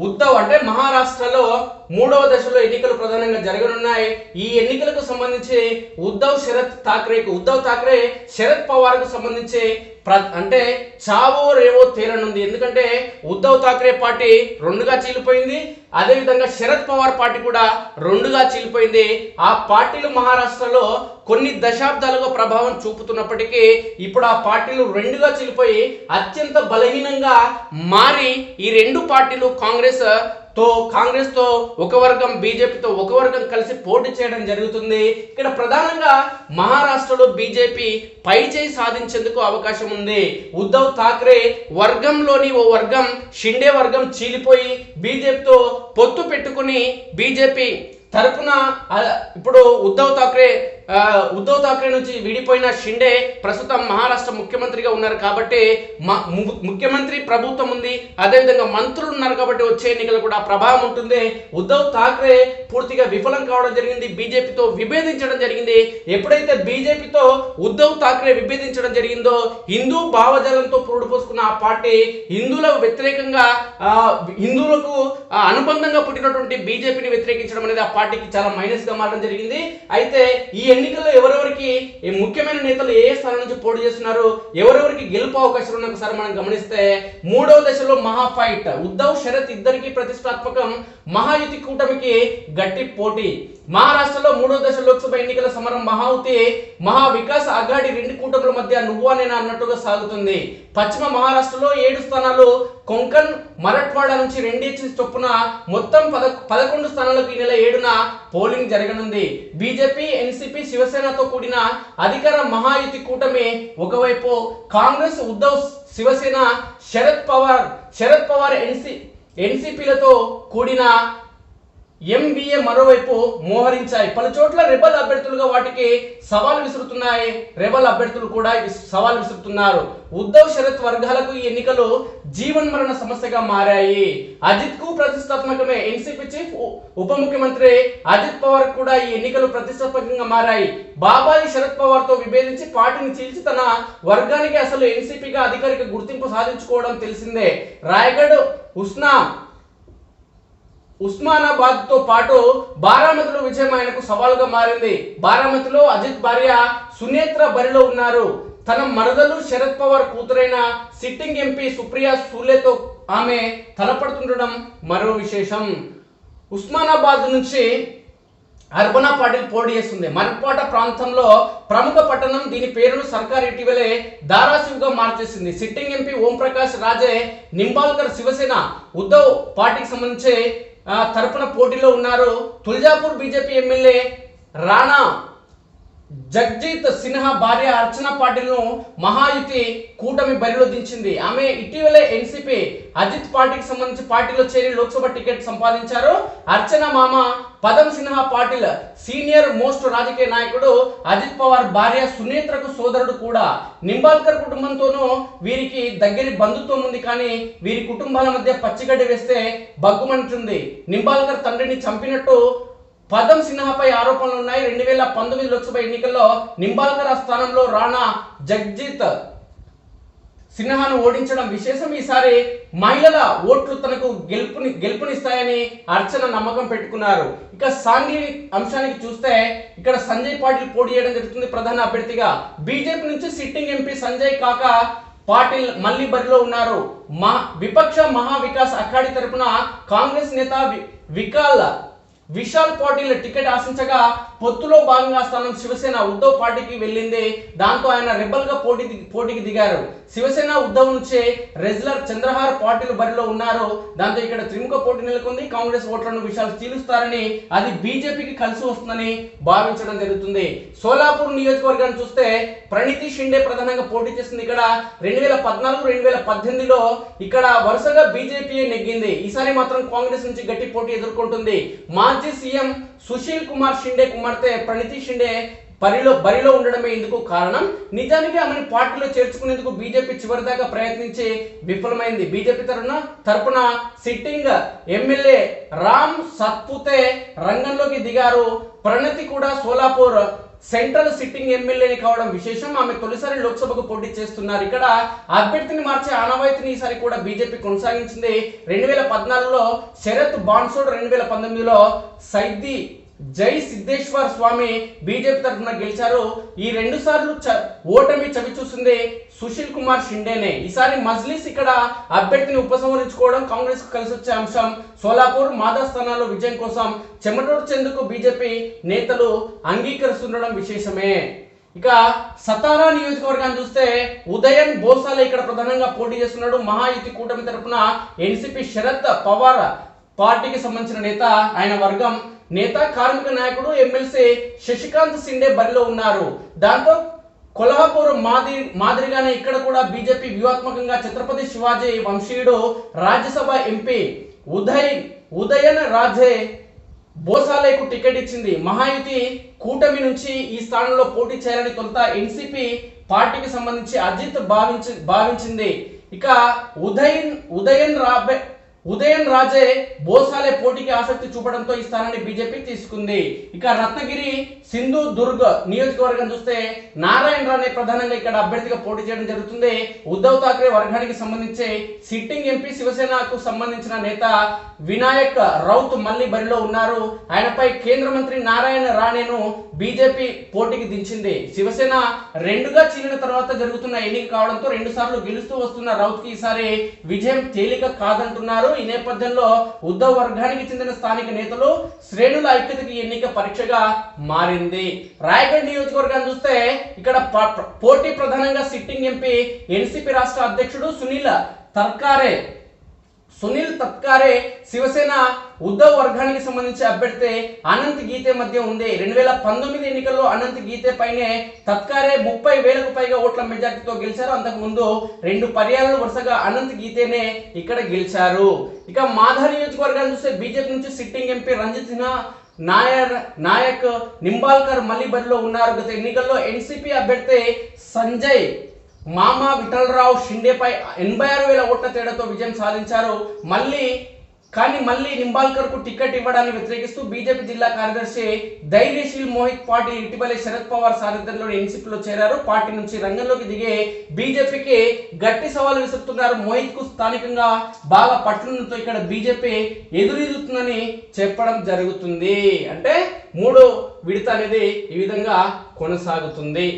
ఉద్ధవ్ అంటే మహారాష్ట్రలో మూడవ దశలో ఎన్నికలు ప్రధానంగా జరగనున్నాయి. ఈ ఎన్నికలకు సంబంధించి ఉద్ధవ్ ఠాక్రే శరద్ పవార్ కు సంబంధించి అంటే చావో రేవో తేలనుంది. ఎందుకంటే ఉద్ధవ్ ఠాక్రే పార్టీ రెండుగా చీలిపోయింది, అదేవిధంగా శరద్ పవార్ పార్టీ కూడా రెండుగా చీలిపోయింది. ఆ పార్టీలు మహారాష్ట్రలో కొన్ని దశాబ్దాలుగా ప్రభావం చూపుతున్నప్పటికీ ఇప్పుడు ఆ పార్టీలు రెండుగా చీలిపోయి అత్యంత బలహీనంగా మారి ఈ రెండు పార్టీలు కాంగ్రెస్ తో ఒక వర్గం, బీజేపీతో ఒక వర్గం కలిసి పోటీ చేయడం జరుగుతుంది. ఇక్కడ ప్రధానంగా మహారాష్ట్రలో బీజేపీ పై చేయి సాధించేందుకు అవకాశం ఉంది. ఉద్ధవ్ ఠాక్రే వర్గంలోని ఓ వర్గం, షిండే వర్గం చీలిపోయి బీజేపీతో పొత్తు పెట్టుకుని బీజేపీ తరపున ఇప్పుడు ఉద్ధవ్ ఠాక్రే నుంచి విడిపోయిన షిండే ప్రస్తుతం మహారాష్ట్ర ముఖ్యమంత్రిగా ఉన్నారు కాబట్టి ముఖ్యమంత్రి ప్రభుత్వం ఉంది, అదేవిధంగా మంత్రులు ఉన్నారు కాబట్టి వచ్చే ఎన్నికలు కూడా ప్రభావం ఉంటుంది. ఉద్ధవ్ ఠాక్రే పూర్తిగా విఫలం కావడం జరిగింది, బీజేపీతో విభేదించడం జరిగింది. ఎప్పుడైతే బీజేపీతో ఉద్ధవ్ ఠాక్రే విభేదించడం జరిగిందో హిందూ భావజాలంతో పురుడు పోసుకున్న ఆ పార్టీ హిందువులకు వ్యతిరేకంగా హిందువులకు అనుబంధంగా పుట్టినటువంటి బీజేపీని వ్యతిరేకించడం అనేది ఆ పార్టీకి చాలా మైనస్ గా మారడం జరిగింది. అయితే ఈ ఎన్నికల్లో ఎవరెవరికి ముఖ్యమైన నేతలు ఏ స్థానం నుంచి పోటీ చేస్తున్నారు, ఎవరెవరికి గెలుపు అవకాశాలు ఉన్న ఒకసారి మనం గమనిస్తే మూడవ దశలో మహా ఫైట్. ఉద్ధవ్ శరత్ ఇద్దరికి ప్రతిష్టాత్మకం, మహాయుతి కూటమికి గట్టి పోటీ. మహారాష్ట్రలో మూడవ దశ లోక్సభ ఎన్నికల సమరం మహా వికాస్ అఘాడి రెండు కూటముల మధ్య నువ్వా నేనా అన్నట్టుగా సాగుతుంది. పశ్చిమ మహారాష్ట్రలో 7 స్థానాలు, కొంకన్ మరాఠ్వాడా నుంచి 2 చొప్పున మొత్తం 11 స్థానాలకు ఈ నెల 7న పోలింగ్ జరగనుంది. బీజేపీ, ఎన్సీపీ, శివసేనతో కూడిన అధికార మహాయుతి కూటమి ఒకవైపు, కాంగ్రెస్, ఉద్ధవ్, శివసేన, శరద్ పవార్ ఎన్సీపీలతో కూడిన ఎంబీఏ మరోవైపు మోహరించాయి. పలు చోట్ల రెబల్ అభ్యర్థులుగా వాటికి సవాల్ విసురుతున్నాయి. రెబల్ అభ్యర్థులు కూడా సవాల్ విసురుతున్నారు. ఉద్ధవ్ శరత్ వర్గాలకు ఈ ఎన్నికలు జీవన్ మరణ సమస్యగా మారాయి. అజిత్ కు ప్రతిష్టాత్మకమే. ఎన్సీపీ చీఫ్ ఉప ముఖ్యమంత్రి అజిత్ పవార్ కూడా ఈ ఎన్నికలు ప్రతిష్టాత్మకంగా మారాయి. బాబాయి శరద్ పవార్ తో విభేదించి పార్టీని చీల్చి తన వర్గానికి అసలు ఎన్సీపీగా అధికారిక గుర్తింపు సాధించుకోవడం తెలిసిందే. రాయగఢ్, ఉస్మానాబాద్ తో పాటు బారామతిలో విజయం ఆయనకు సవాలుగా మారింది. బారామతిలో అజిత్ భార్య సునేత్ర బరిలో ఉన్నారు. తన మరదలు శరద్ పవార్ కూతురైన సిట్టింగ్ ఎంపీ సుప్రియా సూలేతో ఆమె తలపడుతుండడం మరో విశేషం. ఉస్మానాబాద్ నుంచి అర్బనా పాటిల్ పోటీ చేస్తుంది. మర్పాట ప్రాంతంలో ప్రముఖ పట్టణం. దీని పేరును సర్కార్ ఇటీవలే ధారాశివ్గా మార్చేసింది. సిట్టింగ్ ఎంపీ ఓంప్రకాష్ రాజే నింబాల్కర్ శివసేన, ఉద్ధవ్ పార్టీకి సంబంధించి తరపున పోటీలో ఉన్నారు. తుల్జాపూర్ బీజేపీ ఎమ్మెల్యే రాణా జగ్జీత్ సిన్హా భార్య అర్చన పాటిల్ను మహాయుతి కూటమి బరిలో దించింది. ఆమె ఇటీవలే ఎన్సీపీ అజిత్ పార్టీకి సంబంధించి పార్టీలో చేరి లోక్సభ టికెట్ సంపాదించారు. అర్చన మామ పదం సిన్హా పాటిల్ సీనియర్ మోస్ట్ రాజకీయ నాయకుడు. అజిత్ పవార్ భార్య సునేత్రకు సోదరుడు కూడా. నింబాల్కర్ కుటుంబంతోనూ వీరికి దగ్గరి బంధుత్వం ఉంది, కానీ వీరి కుటుంబాల మధ్య పచ్చిగడ్డి వేస్తే బగ్గుమంటుంది. నింబాల్కర్ తండ్రిని చంపినట్టు పదం సిన్హాపై ఆరోపణలు ఉన్నాయి. 2019 లోక్సభ ఎన్నికల్లో నింబాల్కర్ ఆ స్థానంలో రాణా జగ్జీత్ సిన్హాను ఓడించడం విశేషం. ఈసారి మహిళల ఓట్లు తనకు గెలుపునిస్తాయని అర్చన నమ్మకం పెట్టుకున్నారు. ఇక సాంఘీ అంశానికి చూస్తే ఇక్కడ సంజయ్ పాటిల్ పోటీ చేయడం జరుగుతుంది ప్రధాన అభ్యర్థిగా. బీజేపీ నుంచి సిట్టింగ్ ఎంపీ సంజయ్ కాకా పాటిల్ మళ్లీ బరిలో ఉన్నారు. విపక్ష మహా వికాస్ అఘాడి తరపున కాంగ్రెస్ నేత విశాల్ పాటిల్ టికెట్ ఆశించగా పొత్తులో భాగంగా స్థానం శివసేన ఉద్ధవ్ పార్టీకి వెళ్ళింది. దాంతో ఆయన రెబల్ గా పోటీకి దిగారు. శివసేన ఉద్ధవ్ నుంచే రెజ్లర్ చంద్రహార్ పార్టీలు బరిలో ఉన్నారు. దాంతో ఇక్కడ త్రిముఖ పోటీ నెలకొంది. కాంగ్రెస్ ఓట్లను విశాల్ చీలుస్తారని, అది బీజేపీకి కలిసి వస్తుందని భావించడం జరుగుతుంది. సోలాపూర్ నియోజకవర్గాన్ని చూస్తే ప్రణీతి షిండే ప్రధానంగా పోటీ చేస్తుంది. ఇక్కడ 2014, 2018లో ఇక్కడ వరుసగా బీజేపీ నెగ్గింది. ఈసారి మాత్రం కాంగ్రెస్ నుంచి గట్టి పోటీ ఎదుర్కొంటుంది. మాజీ సీఎం సుశీల్ కుమార్ షిండే కుమార్తె ప్రణీతి షిండే బరిలో ఉండడమే ఇందుకు కారణం. నిజానికి ఆమెను పార్టీలో చేర్చుకునేందుకు బీజేపీ చివరిదాకా ప్రయత్నించి విఫలమైంది. బీజేపీ తరపున సిట్టింగ్ ఎమ్మెల్యే రామ్ సత్పుతే రంగంలోకి దిగారు. ప్రణతి కూడా సోలాపూర్ సెంట్రల్ సిట్టింగ్ ఎమ్మెల్యేని కావడం విశేషం. ఆమె తొలిసారి లోక్సభకు పోటీ చేస్తున్నారు. ఇక్కడ అభ్యర్థిని మార్చే ఆనవాయితీని ఈసారి కూడా బీజేపీ కొనసాగించింది. 2014లో శరత్ బాన్సోడ్, 2019లో సైద్ది జై సిద్ధేశ్వర్ స్వామి బీజేపీ తరఫున గెలిచారు. ఈ 2 సార్లు ఓటమి చవి చూసింది సుశీల్ కుమార్ షిండేనే. ఈసారి మజ్లిస్ ఇక్కడ అభ్యర్థిని ఉపసంహరించుకోవడం కాంగ్రెస్ కు కలిసి వచ్చే అంశం. సోలాపూర్, మాదా స్థానాల్లో విజయం కోసం చెమటోడ్చేందుకు బీజేపీ నేతలు అంగీకరిస్తుండడం విశేషమే. ఇక సతారా నియోజకవర్గాన్ని చూస్తే ఉదయన్ బోసాలే ఇక్కడ ప్రధానంగా పోటీ చేస్తున్నాడు. మహాయుతి కూటమి తరఫున ఎన్సీపీ శరద్ పవార్ పార్టీకి సంబంధించిన నేత, ఆయన వర్గం నేత, కార్మిక నాయకుడు ఎమ్మెల్సీ శశికాంత్ సిండే బరిలో ఉన్నారు. దాంతో కొల్హాపూర్ మాదిరిగానే ఇక్కడ కూడా బీజేపీ వ్యూహాత్మకంగా ఛత్రపతి శివాజీ వంశీయుడు రాజ్యసభ ఎంపీ ఉదయన్ రాజే బోసాలేకు టికెట్ ఇచ్చింది. మహాయుతి కూటమి నుంచి ఈ స్థానంలో పోటీ చేయాలని తొలుత ఎన్సీపీ పార్టీకి సంబంధించి అజిత్ భావించింది. ఇక ఉదయన్ రాజే బోసాలే పోటీకి ఆసక్తి చూపడంతో ఈ స్థానాన్ని బీజేపీ తీసుకుంది. ఇక రత్నగిరి సింధు దుర్గ్ నియోజకవర్గం చూస్తే నారాయణ రాణే ప్రధానంగా ఇక్కడ అభ్యర్థిగా పోటీ చేయడం జరుగుతుంది. ఉద్ధవ్ ఠాక్రే వర్గానికి సంబంధించి సిట్టింగ్ ఎంపీ శివసేనకు సంబంధించిన నేత వినాయక్ రౌత్ మళ్ళీ బరిలో ఉన్నారు. ఆయనపై కేంద్ర మంత్రి నారాయణ రాణేను బీజేపీ పోటీకి దించింది. శివసేన 2గా చీలిన తర్వాత జరుగుతున్న ఎన్నిక కావడంతో 2 సార్లు గెలుస్తూ వస్తున్న రౌత్ కి ఈసారి విజయం తేలిక కాదంటున్నారు. ఈ నేపథ్యంలో ఉద్ధవ్ వర్గానికి చెందిన స్థానిక నేతలు శ్రేణుల ఐక్యతకి ఎన్నిక పరీక్షగా మారింది. రాయగఢ్ నియోజకవర్గాన్ని చూస్తే ఇక్కడ పోటీ ప్రధానంగా సిట్టింగ్ ఎంపీ ఎన్సీపీ రాష్ట్ర అధ్యక్షుడు సునీల్ తత్కారే శివసేన ఉద్ధవ్ వర్గానికి సంబంధించి అభ్యర్థి అనంత్ గీతే మధ్య ఉంది. 2019 ఎన్నికల్లో అనంత్ గీతే పైనే తత్కారే 30,000కు పైగా ఓట్ల మెజార్టీతో గెలిచారు. అంతకు ముందు 2 పర్యాయాలు వరుసగా అనంత్ గీతేనే ఇక్కడ గెలిచారు. ఇక మాధా నియోజకవర్గాన్ని చూస్తే బీజేపీ నుంచి సిట్టింగ్ ఎంపీ రంజిత్ సిన్హా, నాయక్ నింబాల్కర్ మళ్ళీ బరిలో ఉన్నారు. గత ఎన్నికల్లో ఎన్సీపీ అభ్యర్థి సంజయ్ మామా విఠలరావు షిండేపై 86,000 ఓట్ల తేడాతో విజయం సాధించారు. మళ్ళీ నింబాల్కర్ కు టికెట్ ఇవ్వడాన్ని వ్యతిరేకిస్తూ బీజేపీ జిల్లా కార్యదర్శి ధైర్యశీల్ మోహిత్ పార్టీ ఇటీవలే శరద్ పవార్ సారథ్యంలో ఎన్సీపీలో చేరారు. పార్టీ నుంచి రంగంలోకి దిగే బీజేపీకి గట్టి సవాలు విసురుతున్నారు. మోహిత్ కు స్థానికంగా బాగా పట్టునంతో ఇక్కడ బీజేపీ ఎదురెదుతుందని చెప్పడం జరుగుతుంది. అంటే 3వ విడత అనేది ఈ విధంగా కొనసాగుతుంది.